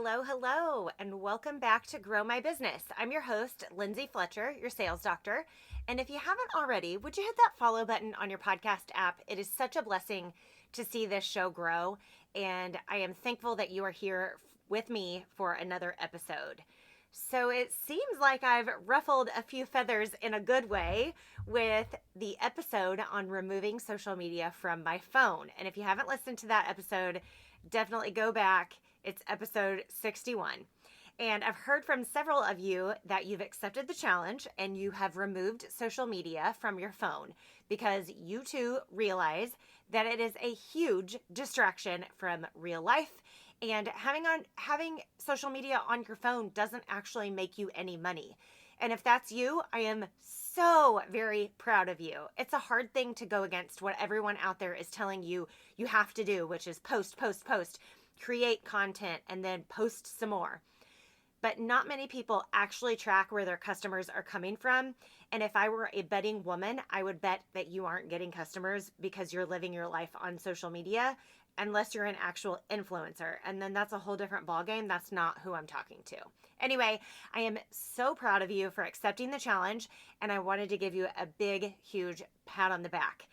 Hello, hello, and welcome back to Grow My Business. I'm your host, Lindsay Fletcher, your sales doctor. And if you haven't already, would you hit that follow button on your podcast app? It is such a blessing to see this show grow, and I am thankful that you are here with me for another episode. So it seems like I've ruffled a few feathers in a good way with the episode on removing social media from my phone. And if you haven't listened to that episode, definitely go back. It's episode 61. And I've heard from several of you that you've accepted the challenge and you have removed social media from your phone because you too realize that it is a huge distraction from real life. And having social media on your phone doesn't actually make you any money. And if that's you, I am so very proud of you. It's a hard thing to go against what everyone out there is telling you you have to do, which is post, create content, and then post some more. But not many people actually track where their customers are coming from. And if I were a betting woman, I would bet that you aren't getting customers because you're living your life on social media, unless you're an actual influencer. And then that's a whole different ballgame. That's not who I'm talking to. Anyway, I am so proud of you for accepting the challenge, and I wanted to give you a big, huge pat on the back.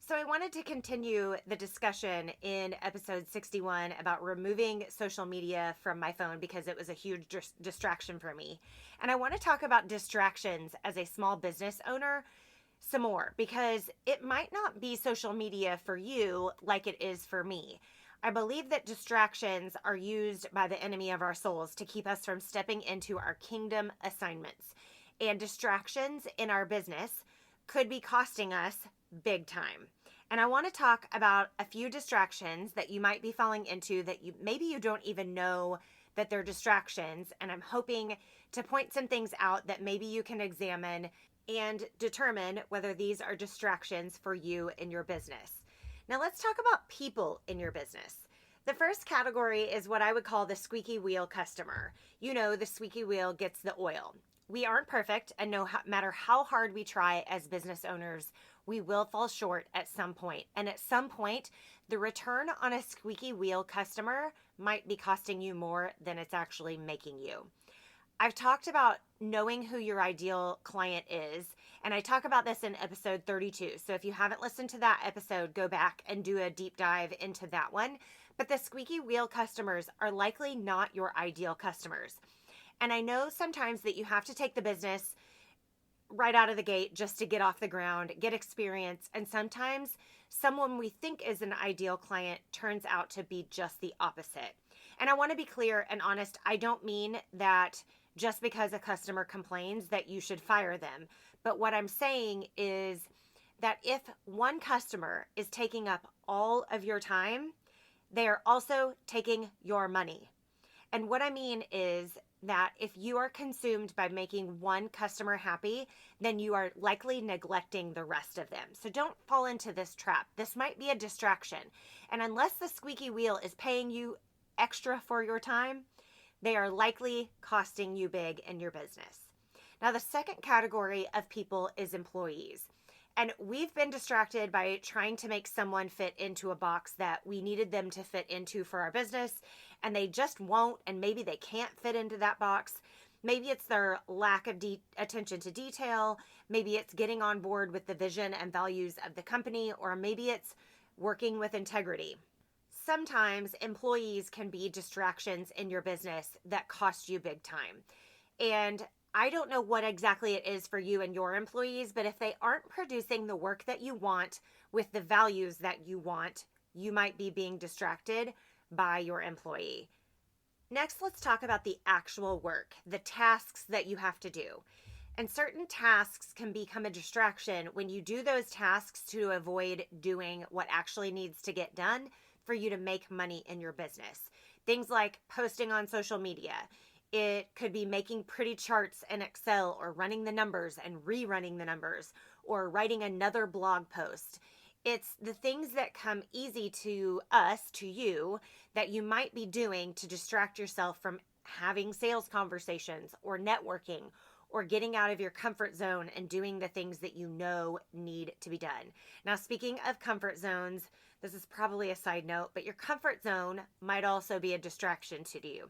So I wanted to continue the discussion in episode 61 about removing social media from my phone because it was a huge distraction for me. And I want to talk about distractions as a small business owner some more because it might not be social media for you like it is for me. I believe that distractions are used by the enemy of our souls to keep us from stepping into our kingdom assignments. And distractions in our business could be costing us big time. And I want to talk about a few distractions that you might be falling into that maybe you don't even know that they're distractions. And I'm hoping to point some things out that maybe you can examine and determine whether these are distractions for you in your business. Now let's talk about people in your business. The first category is what I would call the squeaky wheel customer. You know, the squeaky wheel gets the oil. We aren't perfect, and no matter how hard we try as business owners, we will fall short at some point. And at some point, the return on a squeaky wheel customer might be costing you more than it's actually making you. I've talked about knowing who your ideal client is, and I talk about this in episode 32. So if you haven't listened to that episode, go back and do a deep dive into that one. But the squeaky wheel customers are likely not your ideal customers. And I know sometimes that you have to take the business right out of the gate just to get off the ground, get experience. And sometimes someone we think is an ideal client turns out to be just the opposite. And I want to be clear and honest. I don't mean that just because a customer complains that you should fire them. But what I'm saying is that if one customer is taking up all of your time, they are also taking your money. And what I mean is that if you are consumed by making one customer happy, then you are likely neglecting the rest of them. So don't fall into this trap. This might be a distraction. And unless the squeaky wheel is paying you extra for your time, they are likely costing you big in your business. Now, the second category of people is employees. And we've been distracted by trying to make someone fit into a box that we needed them to fit into for our business, and they just won't, and maybe they can't fit into that box. Maybe it's their lack of attention to detail. Maybe it's getting on board with the vision and values of the company, or maybe it's working with integrity. Sometimes employees can be distractions in your business that cost you big time. And I don't know what exactly it is for you and your employees, but if they aren't producing the work that you want with the values that you want, you might be being distracted by your employee. Next, let's talk about the actual work, the tasks that you have to do. And certain tasks can become a distraction when you do those tasks to avoid doing what actually needs to get done for you to make money in your business. Things like posting on social media. It could be making pretty charts in Excel or running the numbers and rerunning the numbers or writing another blog post. It's the things that come easy to us, to you, that you might be doing to distract yourself from having sales conversations or networking or getting out of your comfort zone and doing the things that you know need to be done. Now, speaking of comfort zones, this is probably a side note, but your comfort zone might also be a distraction to you.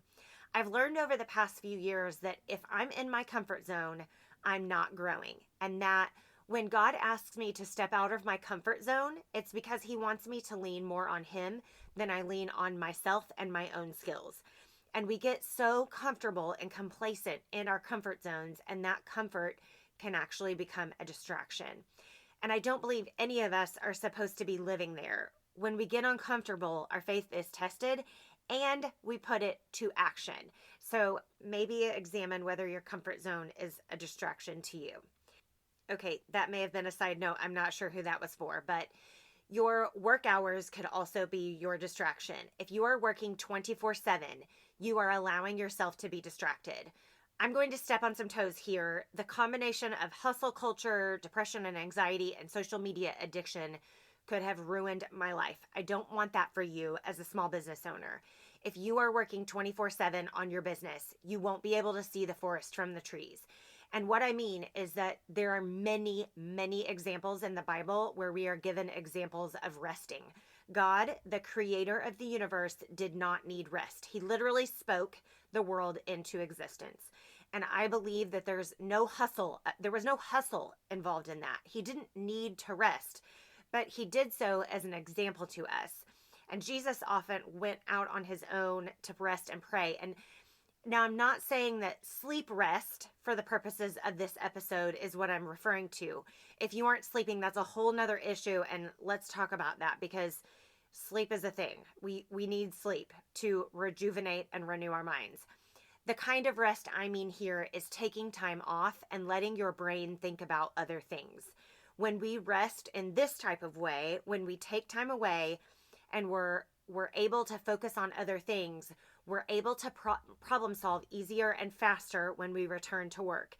I've learned over the past few years that if I'm in my comfort zone, I'm not growing. And that when God asks me to step out of my comfort zone, it's because he wants me to lean more on him than I lean on myself and my own skills. And we get so comfortable and complacent in our comfort zones, and that comfort can actually become a distraction. And I don't believe any of us are supposed to be living there. When we get uncomfortable, our faith is tested and we put it to action. So maybe examine whether your comfort zone is a distraction to you. Okay, that may have been a side note. I'm not sure who that was for, but your work hours could also be your distraction. If you are working 24/7, you are allowing yourself to be distracted. I'm going to step on some toes here. The combination of hustle culture, depression and anxiety, and social media addiction could have ruined my life. I don't want that for you as a small business owner. If you are working 24/7 on your business, you won't be able to see the forest from the trees. And what I mean is that there are many, many examples in the Bible where we are given examples of resting. God, the creator of the universe, did not need rest. He literally spoke the world into existence. And I believe that there was no hustle involved in that. He didn't need to rest, but he did so as an example to us. And Jesus often went out on his own to rest and pray. And now, I'm not saying that sleep rest for the purposes of this episode is what I'm referring to. If you aren't sleeping, that's a whole nother issue, and let's talk about that because sleep is a thing. We need sleep to rejuvenate and renew our minds. The kind of rest I mean here is taking time off and letting your brain think about other things. When we rest in this type of way, when we take time away and we're able to focus on other things, we're able to problem solve easier and faster when we return to work.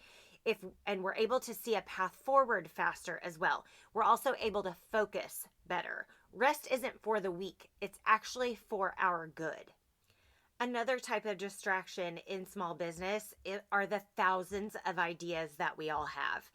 And we're able to see a path forward faster as well. We're also able to focus better. Rest isn't for the weak. It's actually for our good. Another type of distraction in small business are the thousands of ideas that we all have.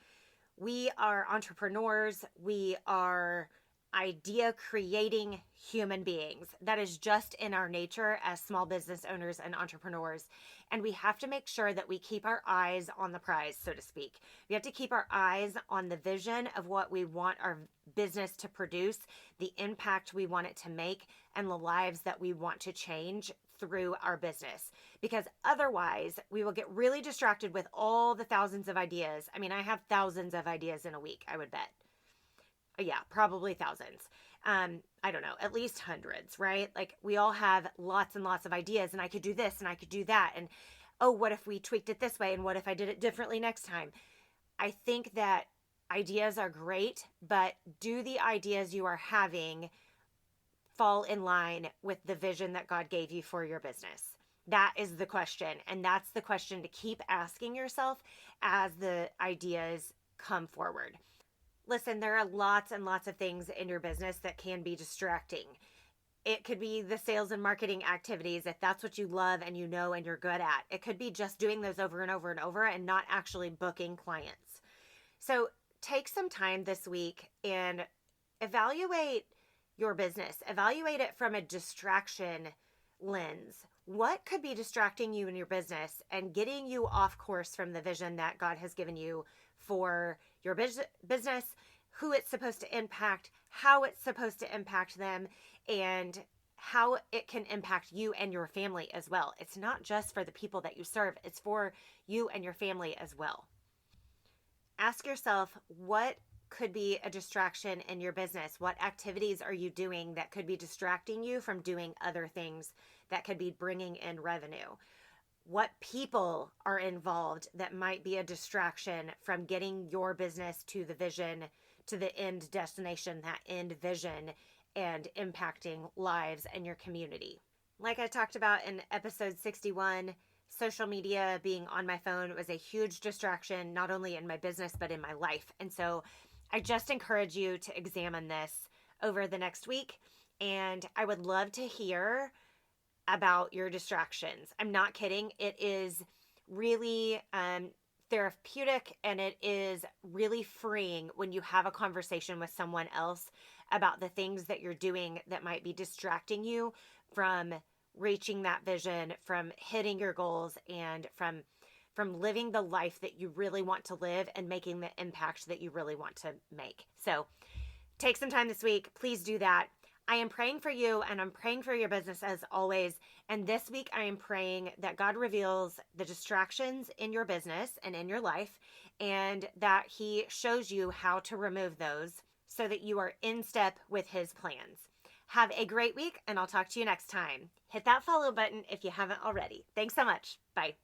We are entrepreneurs. We are idea creating human beings. That is just in our nature as small business owners and entrepreneurs. And we have to make sure that we keep our eyes on the prize, so to speak. We have to keep our eyes on the vision of what we want our business to produce, the impact we want it to make, and the lives that we want to change through our business. Because otherwise, we will get really distracted with all the thousands of ideas. I mean, I have thousands of ideas in a week, I would bet. Yeah, probably thousands. I don't know, at least hundreds, right? Like we all have lots and lots of ideas, and I could do this and I could do that. And oh, what if we tweaked it this way? And what if I did it differently next time? I think that ideas are great, but do the ideas you are having fall in line with the vision that God gave you for your business? That is the question. And that's the question to keep asking yourself as the ideas come forward. Listen, there are lots and lots of things in your business that can be distracting. It could be the sales and marketing activities, if that's what you love and you know and you're good at. It could be just doing those over and over and over and not actually booking clients. So take some time this week and evaluate your business. Evaluate it from a distraction lens. What could be distracting you in your business and getting you off course from the vision that God has given you for your business, who it's supposed to impact, how it's supposed to impact them, and how it can impact you and your family as well. It's not just for the people that you serve, it's for you and your family as well. Ask yourself, what could be a distraction in your business? What activities are you doing that could be distracting you from doing other things that could be bringing in revenue? What people are involved that might be a distraction from getting your business to the vision, to the end destination, that end vision, and impacting lives and your community? Like I talked about in episode 61, social media, being on my phone was a huge distraction, not only in my business, but in my life. And so I just encourage you to examine this over the next week. And I would love to hear about your distractions. I'm not kidding. It is really therapeutic, and it is really freeing when you have a conversation with someone else about the things that you're doing that might be distracting you from reaching that vision, from hitting your goals, and from living the life that you really want to live and making the impact that you really want to make. So take some time this week. Please do that. I am praying for you, and I'm praying for your business as always. And this week, I am praying that God reveals the distractions in your business and in your life, and that He shows you how to remove those so that you are in step with His plans. Have a great week, and I'll talk to you next time. Hit that follow button if you haven't already. Thanks so much. Bye.